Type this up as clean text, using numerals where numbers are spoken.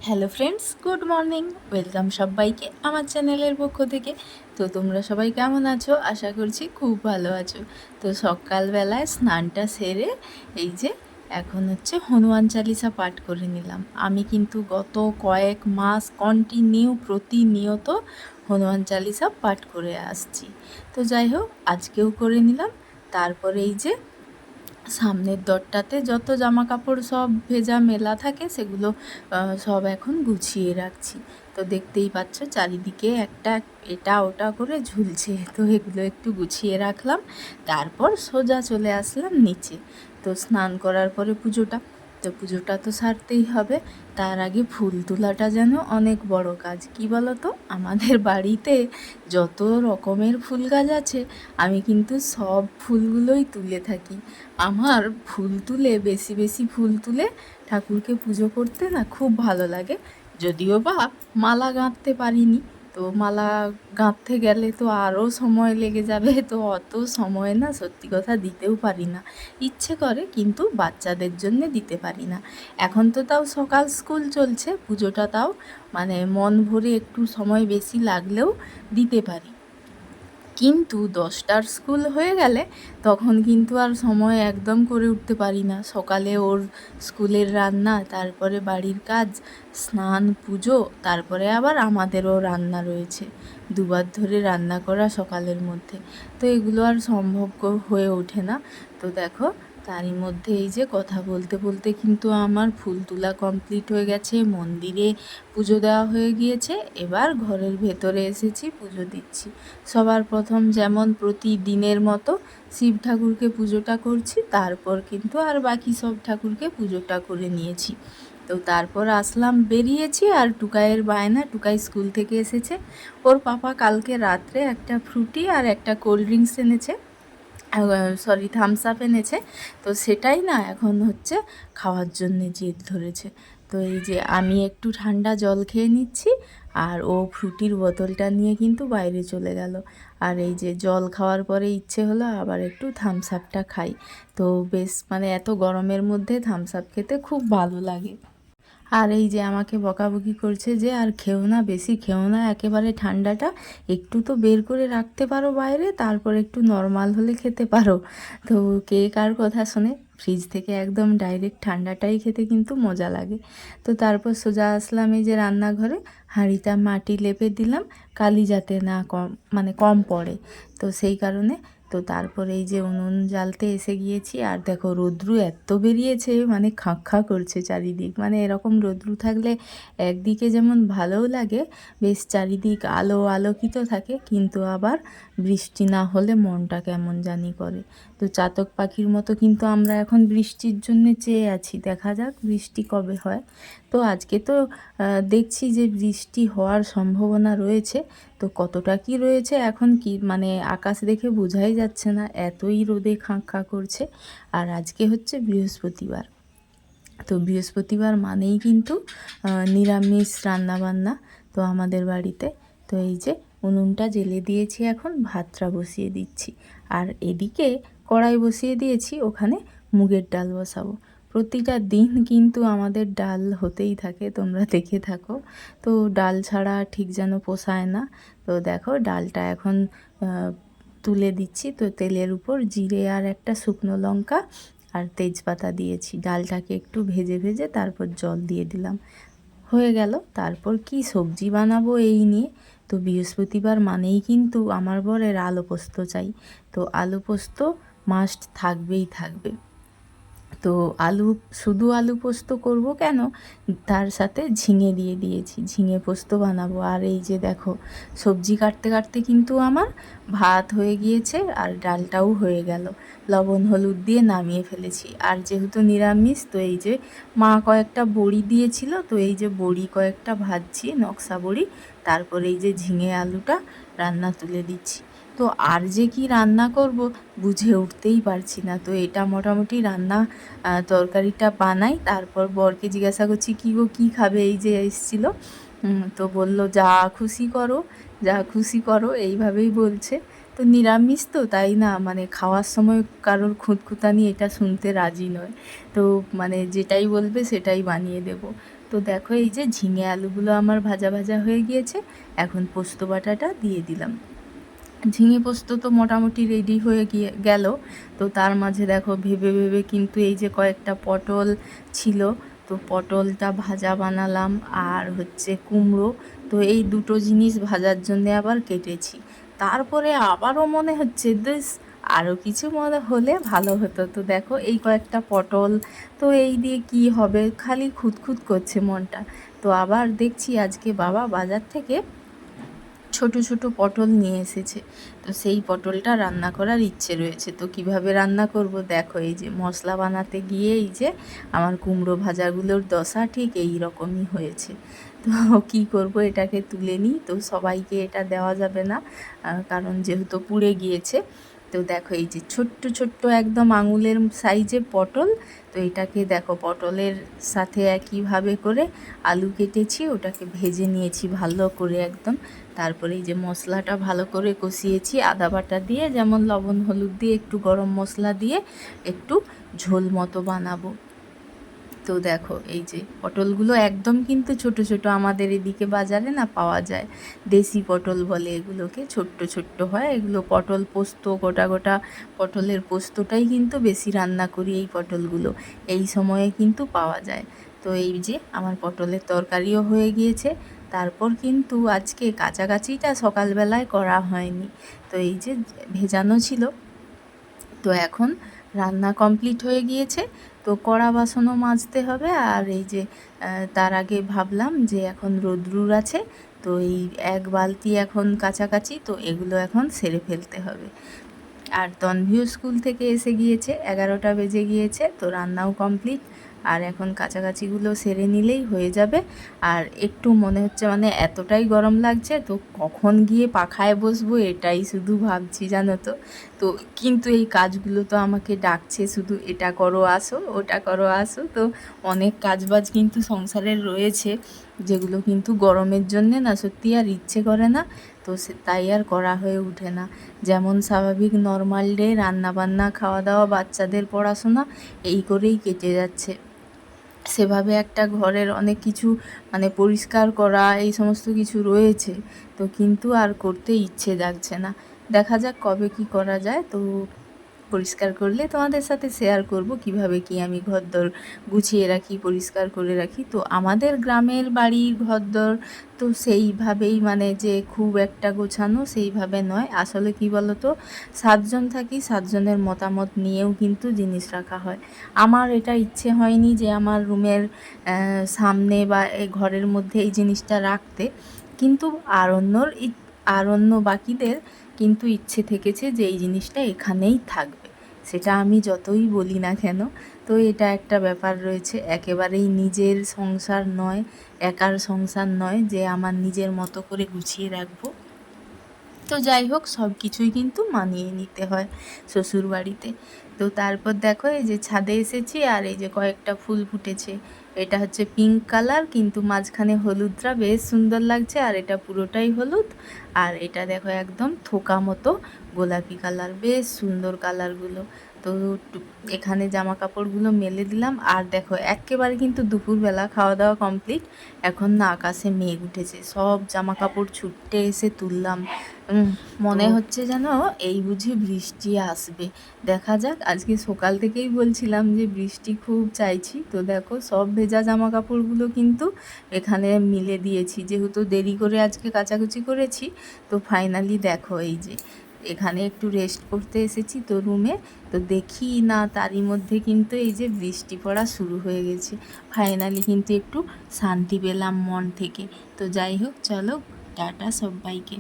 Hello friends, good morning. Welcome সবাইকে আমার চ্যানেলের পক্ষ থেকে। তো তোমরা সবাই কেমন আছো? আশা করছি খুব ভালো আছো। তো সকালবেলায় স্নানটা সেরে এই যে এখন হচ্ছে হনুমান চালিসা পাঠ করে নিলাম। আমি কিন্তু গত কয়েক মাস কন্টিনিউ প্রতিনিয়ত হনুমান চালিসা পাঠ করে আসছি। তো যাই হোক, আজকেও করে নিলাম। তারপরে এই যে সামনের দরটাতে যত জামা কাপড় সব ভেজা মেলা থাকে সেগুলো সব এখন গুছিয়ে রাখছি। তো দেখতেই পাচ্ছ চারিদিকে একটা এটা ওটা করে ঝুলছে, তো এগুলো একটু গুছিয়ে রাখলাম। তারপর সোজা চলে আসলাম নিচে। তো স্নান করার পরে পুজোটা তো সারতেই হবে। তার আগে ফুল তোলাটা যেন অনেক বড় কাজ, কি বলো তো? আমাদের বাড়িতে যত রকমের ফুল গাছ আছে, আমি কিন্তু সব ফুলগুলোই তুলে থাকি। আমার ফুল তুলে বেশি বেশি ফুল তুলে ঠাকুরকে পুজো করতে না খুব ভালো লাগে। যদিও বা মালা গাঁথতে পারিনি, তো মালা গাঁথতে গেলে তো আরও সময় লেগে যাবে, তো অত সময় না সত্যি কথা দিতেও পারি না। ইচ্ছে করে কিন্তু বাচ্চাদের জন্য দিতে পারি না। এখন তো তাও সকাল স্কুল চলছে, পুজোটা তাও মানে মন ভরে একটু সময় বেশি লাগলেও দিতে পারি। কিন্তু 10টার স্কুল হয়ে গেলে তখন কিন্তু আর সময় একদম করে উঠতে পারি না। সকালে ওর স্কুলের রান্না, তারপরে বাড়ির কাজ, স্নান, পুজো, তারপরে আবার আমাদেরও রান্না রয়েছে। দুবার ধরে রান্না করা সকালের মধ্যে, তো এগুলো আর সম্ভব হয়ে ওঠে না। তো দেখো, তারই মধ্যে এই যে কথা বলতে বলতে কিন্তু আমার ফুল তোলা কমপ্লিট হয়ে গেছে, মন্দিরে পুজো দেওয়া হয়ে গিয়েছে। এবার ঘরের ভেতরে এসেছি, পুজো দিচ্ছি। সবার প্রথম যেমন প্রতিদিনের মতো শিব ঠাকুরকে পুজোটা করছি, তারপর কিন্তু আর বাকি সব ঠাকুরকে পুজোটা করে নিয়েছি। তো তারপর আসলাম, বেরিয়েছি। আর টুকাইয়ের বায়না, টুকাই স্কুল থেকে এসেছে। ওর পাপা কালকে রাত্রে একটা ফ্রুটি আর একটা কোল্ড ড্রিঙ্কস এনেছে, সরি থামস আপ এনেছে। তো সেটাই না এখন হচ্ছে খাওয়ার জন্যে জেদ ধরেছে। তো এই যে আমি একটু ঠান্ডা জল খেয়ে নিচ্ছি, আর ও ফ্রুটির বোতলটা নিয়ে কিন্তু বাইরে চলে গেল। আর এই যে জল খাওয়ার পরে ইচ্ছে হলো আবার একটু থামস আপটা খাই। তো বেশ মানে এত গরমের মধ্যে থামস আপ খেতে খুব ভালো লাগে। আর এই যে আমাকে বকাবকি করছে যে আর খেও না, বেশি খেও না, একেবারে ঠান্ডাটা একটু তো বের করে রাখতে পারো বাইরে, তারপর একটু নর্মাল হলে খেতে পারো। তো কে কার কথা শোনে? ফ্রিজ থেকে একদম ডাইরেক্ট ঠান্ডাটাই খেতে কিন্তু মজা লাগে। তো তারপর সোজা আসলাম এই যে রান্নাঘরে, হাঁড়িটা মাটি লেপে দিলাম, কালি যাতে না কম পড়ে। তো সেই কারণে তো তারপরে এই যে উনুন জ্বালতে এসে গিয়েছি। আর দেখো রৌদ্রু এত বেরিয়েছে, মানে খাঁ খাঁ করছে চারিদিক। মানে এরকম রৌদ্রু থাকলে একদিকে যেমন ভালোও লাগে, বেশ চারিদিক আলো আলোকিত থাকে, কিন্তু আবার বৃষ্টি না হলে মনটা কেমন জানি করে। তো চাতক পাখির মতো কিন্তু আমরা এখন বৃষ্টির জন্যে চেয়ে আছি, দেখা যাক বৃষ্টি কবে হয়। তো আজকে তো দেখছি যে বৃষ্টি হওয়ার সম্ভাবনা রয়েছে। তো কতটা কি রয়েছে এখন কি মানে আকাশ দেখে বোঝাই যাচ্ছে না, এতই রোদে খাঁ খাঁ করছে। আর আজকে হচ্ছে বৃহস্পতিবার। তো বৃহস্পতিবার মানেই কিন্তু নিরামিষ রান্নাবান্না তো আমাদের বাড়িতে। তো এই যে উনুনটা জ্বেলে দিয়েছি, এখন ভাতটা বসিয়ে দিচ্ছি। আর এদিকে কড়াই বসিয়ে দিয়েছি, ওখানে মুগের ডাল বসাবো। প্রতিটা দিন কিন্তু আমাদের ডাল হতেই থাকে, তোমরা দেখে থাকো। তো ডাল ছাড়া ঠিক যেন পোষায় না। তো দেখো ডালটা এখন তুলে দিচ্ছি। তো তেলের উপর জিরে আর একটা শুকনো লঙ্কা আর তেজপাতা দিয়েছি, ডালটাকে একটু ভেজে ভেজে তারপর জল দিয়ে দিলাম, হয়ে গেল। তারপর কি সবজি বানাবো এই নিয়ে। তো বৃহস্পতিবার মানেই কিন্তু আমার বরের আলু পোস্ত চাই। তো আলু পোস্ত মাস্ট থাকবেই থাকবে। তো শুধু আলু পোস্ত করব কেন, তার সাথে ঝিঙে দিয়ে দিয়েছি, ঝিঙে পোস্ত বানাবো। আর এই যে দেখো, সবজি কাটতে কাটতে কিন্তু আমার ভাত হয়ে গিয়েছে আর ডালটাও হয়ে গেল। লবণ হলুদ দিয়ে নামিয়ে ফেলেছি। আর যেহেতু নিরামিষ, তো এই যে মা কয়েকটা বড়ি দিয়েছিল, তো এই যে বড়ি কয়েকটা ভাজছি, নকশা বড়ি। তারপর এই যে ঝিঙে আলুটা রান্না তুলে দিচ্ছি। তো আর যে কি রান্না করব বুঝে উঠতেই পারছি না। তো এটা মোটামুটি রান্না তরকারিটা বানাই, তারপর বরকে জিজ্ঞাসা করছি কী গো কী খাবে, এই যে এসেছিলো। তো বলল যা খুশি করো, যা খুশি করো, এইভাবেই বলছে। তো নিরামিষ তো তাই না, মানে খাওয়ার সময় কারোর খুঁতখুঁতানি এটা শুনতে রাজি নয়। তো মানে যেটাই বলবে সেটাই বানিয়ে দেব। তো দেখো এই যে ঝিঙে আলুগুলো আমার ভাজা ভাজা হয়ে গিয়েছে, এখন পোস্ত বাটাটা দিয়ে দিলাম। ঝিঙে পোস্ত তো মোটামুটি রেডি হয়ে গেল। তো তার মাঝে দেখো ভেবে ভেবে কিন্তু এই যে কয়েকটা পটল ছিল, তো পটলটা ভাজা বানালাম, আর হচ্ছে কুমড়ো। তো এই দুটো জিনিস ভাজার জন্যে আবার কেটেছি। তারপরে আবারও মনে হচ্ছে বেশ আরও কিছু মনে হলে ভালো হতো। তো দেখো এই কয়েকটা পটল, তো এই দিয়ে কি হবে, খালি খুঁতখুত করছে মনটা। তো আবার দেখছি আজকে বাবা বাজার থেকে ছোট ছোট পটল নিয়ে এসেছে। তো সেই পটলটা রান্না করার ইচ্ছে রয়েছে। তো কিভাবে রান্না করব দেখো, এই যে মশলা বানাতে গিয়ে এই যে আমার কুমড়ো ভাজাগুলোর দশা ঠিক এই রকমই হয়েছে। তো কি করব, এটাকে তুলে নিই। তো সবাইকে এটা দেওয়া যাবে না, কারণ যেহেতু পুড়ে গিয়েছে। তো দেখো এই যে ছোট্ট ছোট্ট একদম আঙুলের সাইজে পটল। তো এটাকে দেখো পটলের সাথে একইভাবে করে আলু কেটেছি, ওটাকে ভেজে নিয়েছি ভালো করে একদম। তারপরে এই যে মশলাটা ভালো করে কষিয়েছি আদা বাটা দিয়ে, যেমন লবণ হলুদ দিয়ে একটু গরম মশলা দিয়ে একটু ঝোল মতো বানাবো। তো দেখো এই যে পটলগুলো একদম কিন্তু ছোট ছোট, আমাদের এদিকে বাজারে না পাওয়া যায়, দেশি পটল বলে এগুলোকে, ছোট্ট ছোট্ট হয় এগুলো। পটল পোস্ত, গোটা গোটা পটলের পোস্তটাই কিন্তু বেশি রান্না করি এই পটলগুলো, এই সময়ে কিন্তু পাওয়া যায়। তো এই যে আমার পটলের তরকারিও হয়ে গিয়েছে। তারপর কিন্তু আজকে কাচাকাচিটা সকালবেলায় করা হয়নি, তো এই যে ভেজানো ছিল। তো এখন রান্না কমপ্লিট হয়ে গিয়েছে। তো কড়া বাসনও মাজতে হবে, আর এই যে তার আগে ভাবলাম যে এখন রোদ্রুর আছে, তো এই এক বালতি এখন কাছাকাছি, তো এগুলো এখন সেরে ফেলতে হবে। আর তনভিও স্কুল থেকে এসে গিয়েছে, 11টা বেজে গিয়েছে, তো রান্নাও কমপ্লিট। আর এখন কাছাকাছিগুলো সেরে নিলেই হয়ে যাবে। আর একটু মনে হচ্ছে মানে এতটাই গরম লাগছে, তো কখন গিয়ে পাখায় বসবো এটাই শুধু ভাবছি, জানো তো। তো কিন্তু এই কাজগুলো তো আমাকে ডাকছে শুধু, এটা করো আসো, ওটা করো আসো। তো অনেক কাজবাজ কিন্তু সংসারের রয়েছে, যেগুলো কিন্তু গরমের জন্যে না সত্যি আর ইচ্ছে করে না। তো তাই আর করা হয়ে ওঠে না। যেমন স্বাভাবিক নর্মাল ডে, রান্নাবান্না, খাওয়া দাওয়া, বাচ্চাদের পড়াশোনা, এই করেই কেটে যাচ্ছে। সেভাবে একটা ঘরের অনেক কিছু মানে পরিষ্কার করা, এই সমস্ত কিছু রয়েছে, তো কিন্তু আর করতে ইচ্ছে জাগছে না। দেখা যাক কবে কি করা যায়। তো পরিষ্কার করলে তোমাদের সাথে শেয়ার করব কিভাবে কি আমি ঘরদোর গুছিয়ে রাখি, পরিষ্কার করে রাখি। তো আমাদের গ্রামের বাড়ির ঘরদোর তো সেইভাবেই, মানে যে খুব একটা গোছানো সেইভাবে নয়। আসলে কি বলো তো, 7জন থাকি, 7জনের মতামত নিয়েও কিন্তু জিনিস রাখা হয়। আমার এটা ইচ্ছে হয়নি যে আমার রুমের সামনে বা এই ঘরের মধ্যে এই জিনিসটা রাখতে, কিন্তু আর অন্য বাকিদের কিন্তু ইচ্ছে থেকেছে যে এই জিনিসটা এখানেই থাকবে, সেটা আমি যতই বলি না কেন। তো এটা একটা ব্যাপার রয়েছে, একেবারেই নিজের সংসার নয়, একার সংসার নয় যে আমার নিজের মতো করে গুছিয়ে রাখবো। তো যাই হোক, সব কিছুই কিন্তু মানিয়ে নিতে হয় শ্বশুর বাড়িতে। তো তারপর দেখো এই যে ছাদে এসেছি, আর এই যে কয়েকটা ফুল ফুটেছে। এটা হচ্ছে পিঙ্ক কালার, কিন্তু মাঝখানে হলুদটা বেশ সুন্দর লাগছে, আর এটা পুরোটাই হলুদ। আর এটা দেখো একদম থোকা মতো গোলাপি কালার, বেশ সুন্দর কালারগুলো। তো এখানে জামা কাপড়গুলো মেলে দিলাম। আর দেখো একেবারে কিন্তু দুপুরবেলা খাওয়া দাওয়া কমপ্লিট, এখন না আকাশে মেঘ উঠেছে, সব জামা কাপড় ছুটে এসে তুললাম। মনে হচ্ছে যেন এই বুঝি বৃষ্টি আসবে। দেখা যাক, আজকে সকাল থেকেই বলছিলাম যে বৃষ্টি খুব চাইছি। তো দেখো সব ভেজা জামা কাপড়গুলো কিন্তু এখানে মিলে দিয়েছি, যেহেতু দেরি করে আজকে কাচাকুচি করেছি। তো ফাইনালি দেখো এই যে এখানে একটু রেস্ট করতে এসেছি তো রুমে, তো দেখি না তারই মধ্যে কিন্তু এই যে বৃষ্টি পড়া শুরু হয়ে গেছে। ফাইনালি কিন্তু একটু শান্তি পেলাম মন থেকে। তো যাই হোক, চলো টাটা সবাইকে।